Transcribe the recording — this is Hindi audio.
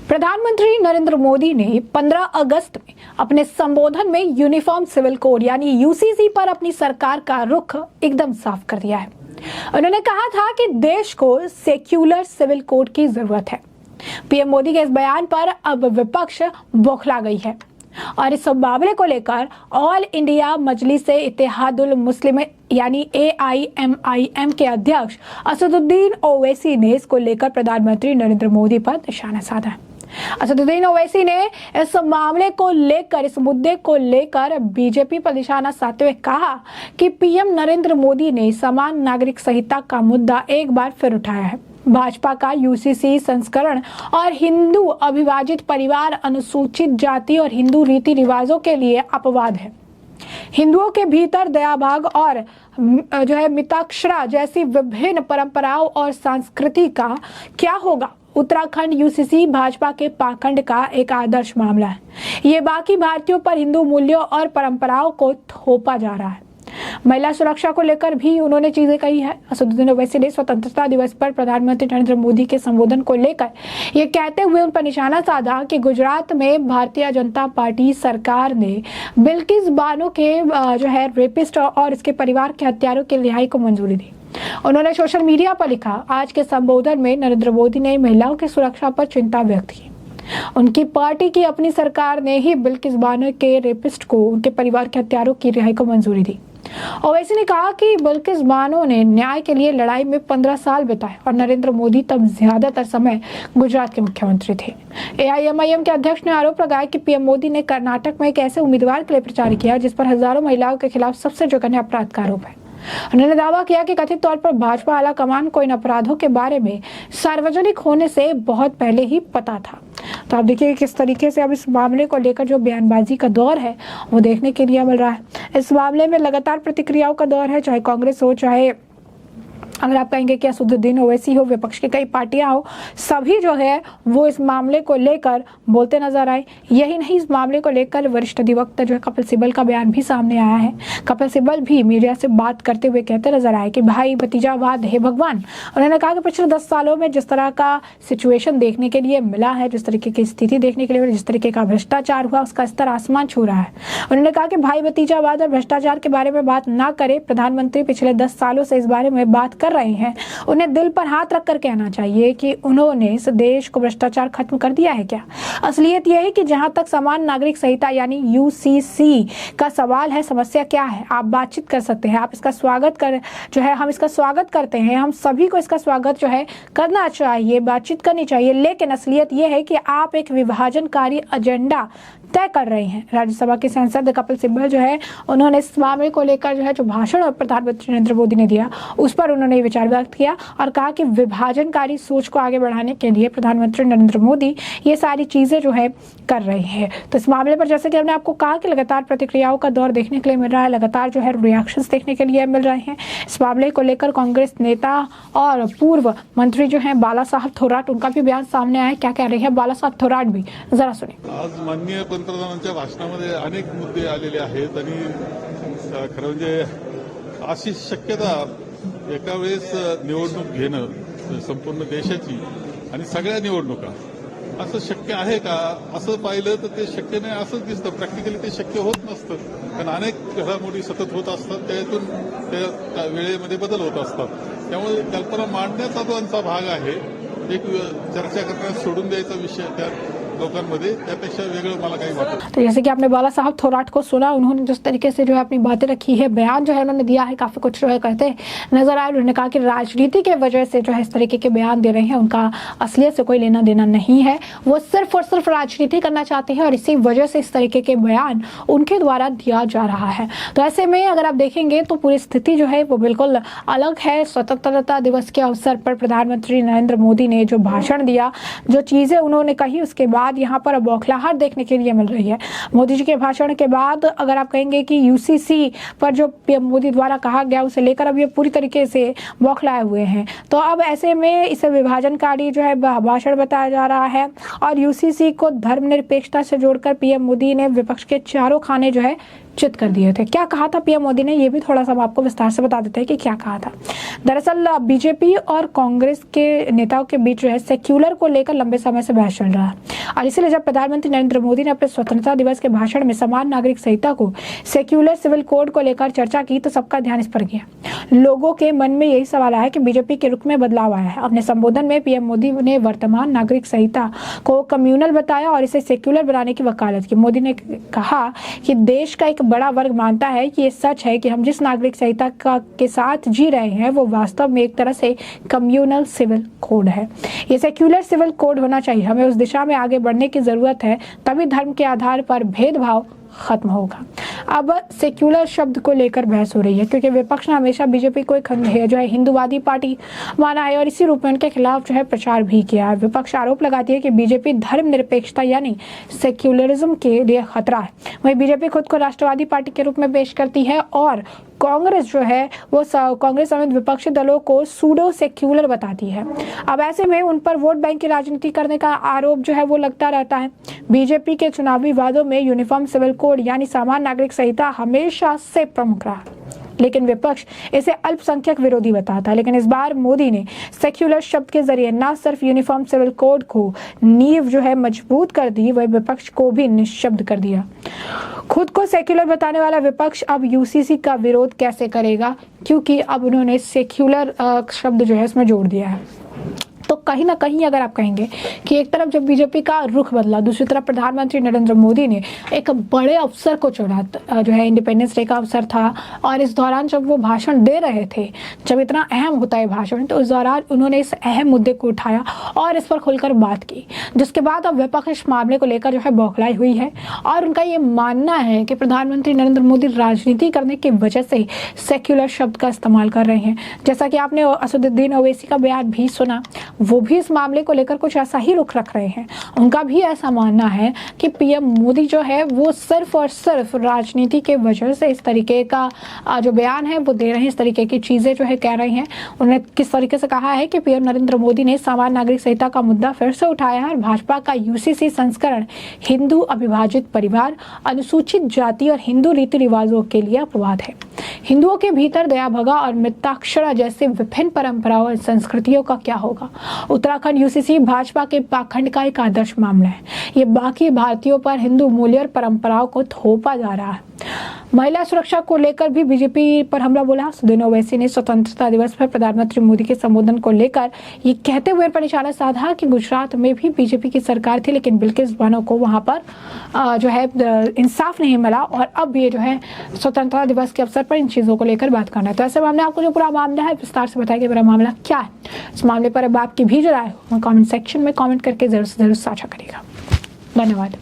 प्रधानमंत्री नरेंद्र मोदी ने 15 अगस्त में अपने संबोधन में यूनिफॉर्म सिविल कोड यानी यूसीसी पर अपनी सरकार का रुख एकदम साफ कर दिया है। उन्होंने कहा था कि देश को सेक्युलर सिविल कोड की जरूरत है। पीएम मोदी के इस बयान पर अब विपक्ष बौखला गई है और इस मामले को लेकर ऑल इंडिया मजलिस इत्तेहादुल मुस्लिम यानी AIMIM के अध्यक्ष असदुद्दीन ओवैसी ने इसको लेकर प्रधानमंत्री नरेंद्र मोदी पर निशाना साधा है। असदुद्दीन ओवैसी ने इस मामले को लेकर, इस मुद्दे को लेकर बीजेपी पर निशाना साधते हुए कहा कि पीएम नरेंद्र मोदी ने समान नागरिक संहिता का मुद्दा एक बार फिर उठाया है। भाजपा का यूसीसी संस्करण और हिंदू अविभाजित परिवार, अनुसूचित जाति और हिंदू रीति रिवाजों के लिए अपवाद है। हिंदुओं के भीतर दयाभाग और मिताक्षरा जैसी विभिन्न परंपराओं और संस्कृति का क्या होगा। उत्तराखंड यूसीसी भाजपा के पाखंड का एक आदर्श मामला है। ये बाकी भारतीयों पर हिंदू मूल्यों और परंपराओं को थोपा जा रहा है। महिला सुरक्षा को लेकर भी उन्होंने चीजें कही है। असदुद्दीन ओवैसी ने स्वतंत्रता दिवस पर प्रधानमंत्री नरेंद्र मोदी के संबोधन को लेकर ये कहते हुए उन पर निशाना साधा कि गुजरात में भारतीय जनता पार्टी सरकार ने बिल्किस बानो के रेपिस्ट और इसके परिवार के हत्यारों की रिहाई को मंजूरी दी। उन्होंने सोशल मीडिया पर लिखा, आज के संबोधन में नरेंद्र मोदी ने महिलाओं की सुरक्षा पर चिंता व्यक्त की। उनकी पार्टी की अपनी सरकार ने ही बिल्किस बानो के रेपिस्ट को, उनके परिवार के हत्यारों की रिहाई को मंजूरी दी। ओवैसी ने कहा कि बिल्किस बानो ने न्याय के लिए लड़ाई में 15 साल बिताए और नरेंद्र मोदी तब ज्यादातर समय गुजरात के मुख्यमंत्री थे। AIMIM के अध्यक्ष ने आरोप लगाया कि पीएम मोदी ने कर्नाटक में एक ऐसे उम्मीदवार के लिए प्रचार किया जिस पर हजारों महिलाओं के खिलाफ सबसे जघन्य अपराध का आरोप है। उन्होंने दावा किया कि कथित तौर पर भाजपा आला कमान को इन अपराधों के बारे में सार्वजनिक होने से बहुत पहले ही पता था। तो आप देखिए किस तरीके से अब इस मामले को लेकर जो बयानबाजी का दौर है वो देखने के लिए मिल रहा है। इस मामले में लगातार प्रतिक्रियाओं का दौर है, चाहे कांग्रेस हो, चाहे अगर आप कहेंगे कि असदुद्दीन ओवैसी हो, विपक्ष की कई पार्टियां हो, सभी जो है वो इस मामले को लेकर बोलते नजर आए। यही नहीं, इस मामले को लेकर वरिष्ठ अधिवक्ता जो है कपिल सिब्बल का बयान भी सामने आया है। कपिल सिब्बल भी मीडिया से बात करते हुए कहते नजर आए कि भाई भतीजावाद है भगवान। उन्होंने कहा कि पिछले 10 सालों में जिस तरह का सिचुएशन देखने के लिए मिला है, जिस तरीके की स्थिति देखने के लिए, जिस तरीके का भ्रष्टाचार हुआ, उसका स्तर आसमान छू रहा है। उन्होंने कहा कि भाई भतीजावाद और भ्रष्टाचार के बारे में बात ना करे। प्रधानमंत्री पिछले 10 सालों से इस बारे में बात कर रहे हैं। उन्हें दिल पर हाथ रखकर कहना चाहिए कि उन्होंने इस देश को भ्रष्टाचार खत्म कर दिया है क्या। असलियत यह है कि जहां तक समान नागरिक संहिता यानी यूसीसी का सवाल है, समस्या क्या है, आप बातचीत कर सकते हैं। आप इसका स्वागत कर हम इसका स्वागत करते हैं। हम सभी को इसका स्वागत करना चाहिए, बातचीत करनी चाहिए। लेकिन असलियत यह है कि आप एक विभाजनकारी एजेंडा तय कर रहे हैं। राज्यसभा के सांसद कपिल सिब्बल उन्होंने इस मामले को लेकर जो भाषण प्रधानमंत्री नरेंद्र मोदी ने दिया उस पर उन्होंने विचार व्यक्त किया और कहा कि विभाजनकारी सोच को आगे बढ़ाने के लिए प्रधानमंत्री नरेंद्र मोदी ये सारी चीजें कर रहे हैं। तो इस मामले पर जैसे कि हमने आपको कहा कि लगातार प्रतिक्रियाओं का दौर देखने के लिए मिल रहा है, लगातार रिएक्शंस देखने के लिए मिल रहे हैं। इस मामले को लेकर कांग्रेस नेता और पूर्व मंत्री बाला साहब थोराट, उनका भी बयान सामने आया। क्या कह रहे हैं बाला साहब थोराट भी, जरा सुनिए। आज माननीय पंतप्रधानांच्या भाषणामध्ये अनेक मुद्दे आलेले आहेत आणि खरं म्हणजे अशी शक्यता एका वेळेस निवडणूक घेणं संपूर्ण देशाची आणि सगळ्या निवडणुका असं शक्य आहे का असं पाहिलं तर ते शक्य नाही असंच दिसतं। प्रॅक्टिकली ते शक्य होत नसतं, कारण अनेक घडामोडी सतत होत असतात, त्यातून त्या वेळेमध्ये बदल होत असतात। त्यामुळे कल्पना मांडण्याचा जो आमचा भाग आहे, एक चर्चा करण्यास सोडून द्यायचा विषय त्या लोकांमध्ये, त्यापेक्षा वेगळं मला काही वाटत। तो जैसे कि आपने बाला साहब थोराट को सुना, उन्होंने जिस तरीके से अपनी बातें रखी है, बयान उन्होंने दिया है, काफी कुछ कहते नजर आए। उन्होंने कहा कि राजनीति के वजह से इस तरीके के बयान दे रहे हैं, उनका असलियत से कोई लेना देना नहीं है। वो सिर्फ और सिर्फ राजनीति करना चाहते हैं और इसी वजह से इस तरीके के बयान उनके द्वारा दिया जा रहा है। तो ऐसे में अगर आप देखेंगे तो पूरी स्थिति वो बिल्कुल अलग है। स्वतंत्रता दिवस के अवसर पर प्रधानमंत्री नरेंद्र मोदी ने जो भाषण दिया, जो चीजें उन्होंने कही, उसके बाद यहाँ पर बौखलाहट देखने के लिए मिल रही है। मोदी जी के भाषण के बाद अगर आप कहेंगे कि यूसीसी पर जो पीएम मोदी द्वारा कहा गया उसे लेकर अब ये पूरी तरीके से बौखलाए हुए हैं। तो अब ऐसे में इसे विभाजनकारी भाषण बताया जा रहा है और यूसीसी को धर्मनिरपेक्षता से जोड़कर पीएम मोदी ने विपक्ष के चारों खाने चित कर दिए थे। क्या कहा था पीएम मोदी ने, ये भी थोड़ा सा हम आपको विस्तार से बता देते हैं कि क्या कहा था। दरअसल बीजेपी और कांग्रेस के नेताओं के बीच जो है सेक्युलर को लेकर लंबे समय से बहस चल रहा है, और इसीलिए जब प्रधानमंत्री नरेंद्र मोदी ने अपने स्वतंत्रता दिवस के भाषण में समान नागरिक संहिता को सेक्युलर सिविल कोड को लेकर चर्चा की तो सबका ध्यान इस पर गया। लोगों के मन में यही सवाल आया कि बीजेपी के रुख में बदलाव आया है। अपने संबोधन में पीएम मोदी ने वर्तमान नागरिक संहिता को कम्युनल बताया और इसे सेक्युलर बनाने की वकालत की। मोदी ने कहा कि देश का एक बड़ा वर्ग मानता है कि ये सच है कि हम जिस नागरिक संहिता के साथ जी रहे हैं वो वास्तव में एक तरह से कम्युनल सिविल कोड है। ये सेक्युलर सिविल कोड होना चाहिए। हमें उस दिशा में आगे बढ़ने की जरूरत है, तभी धर्म के आधार पर भेदभाव खत्म होगा। अब सेक्युलर शब्द को लेकर बहस हो रही है क्योंकि विपक्ष ने हमेशा बीजेपी को एक जो है हिंदूवादी पार्टी माना है और इसी रूप में उनके खिलाफ जो है प्रचार भी किया है। विपक्ष आरोप लगाती है कि बीजेपी धर्मनिरपेक्षता यानी सेक्युलरिज्म के लिए खतरा है। वहीं बीजेपी खुद को राष्ट्रवादी पार्टी के रूप में पेश करती है और कांग्रेस जो है वो कांग्रेस समेत विपक्षी दलों को सूडो सेक्युलर बताती है। अब ऐसे में उन पर वोट बैंक की राजनीति करने का आरोप जो है वो लगता रहता है। बीजेपी के चुनावी वादों में यूनिफॉर्म सिविल कोड यानी समान नागरिक संहिता हमेशा से प्रमुख रहा, लेकिन विपक्ष इसे अल्पसंख्यक विरोधी बताता है। लेकिन इस बार मोदी ने सेक्युलर शब्द के जरिए न सिर्फ यूनिफॉर्म सिविल कोड को नींव जो है मजबूत कर दी, वह विपक्ष को भी निःशब्द कर दिया। खुद को सेक्युलर बताने वाला विपक्ष अब यूसीसी का विरोध कैसे करेगा, क्योंकि अब उन्होंने सेक्युलर शब्द जो है इसमें जोड़ दिया है। तो कहीं ना कहीं अगर आप कहेंगे कि एक तरफ जब बीजेपी का रुख बदला, दूसरी तरफ प्रधानमंत्री नरेंद्र मोदी ने एक बड़े अवसर को चुना, जो है इंडिपेंडेंस डे का अवसर था, और इस दौरान जब वो भाषण दे रहे थे, जब इतना अहम होता है भाषण, तो उस दौरान उन्होंने इस अहम मुद्दे को उठाया और इस पर खुलकर बात की, जिसके बाद अब विपक्ष इस मामले को लेकर जो है बौखलाई हुई है और उनका ये मानना है कि प्रधानमंत्री नरेंद्र मोदी राजनीति करने की वजह से सेक्युलर शब्द का इस्तेमाल कर रहे हैं। जैसा कि आपने असदुद्दीन ओवैसी का बयान भी सुना, वो भी इस मामले को लेकर कुछ ऐसा ही रुख रख रहे हैं। उनका भी ऐसा मानना है कि पीएम मोदी जो है वो सिर्फ और सिर्फ राजनीति के वजह से इस तरीके का जो बयान है वो दे रहे हैं, इस तरीके की चीजें जो है कह रहे हैं। उन्होंने किस तरीके से कहा है कि पीएम नरेंद्र मोदी ने समान नागरिक संहिता का मुद्दा फिर से उठाया है और भाजपा का यूसीसी संस्करण हिंदू अविभाजित परिवार, अनुसूचित जाति और हिंदू रीति रिवाजों के लिए अपवाद है। हिंदुओं के भीतर दया भगा और मिताक्षरा जैसे विभिन्न परंपराओं और संस्कृतियों का क्या होगा। उत्तराखंड यूसीसी भाजपा के पाखंड का एक आदर्श मामला है। ये बाकी भारतीयों पर हिंदू मूल्य और परंपराओं को थोपा जा रहा है। महिला सुरक्षा को लेकर भी बीजेपी पर हमला बोला। असदुद्दीन ओवैसी ने स्वतंत्रता दिवस पर प्रधानमंत्री मोदी के संबोधन को लेकर ये कहते हुए पर निशाना साधा कि गुजरात में भी बीजेपी की सरकार थी, लेकिन बिल्किस बानो को वहां पर जो है इंसाफ नहीं मिला और अब ये जो है स्वतंत्रता दिवस के अवसर पर इन चीजों को लेकर बात करना है। तो ऐसे हमने आपको जो पूरा मामला है विस्तार से बताया कि पूरा मामला क्या है। इस मामले पर अब आपकी भी जो राय हो कमेंट सेक्शन में कमेंट करके जरूर से जरूर साझा करिएगा। धन्यवाद।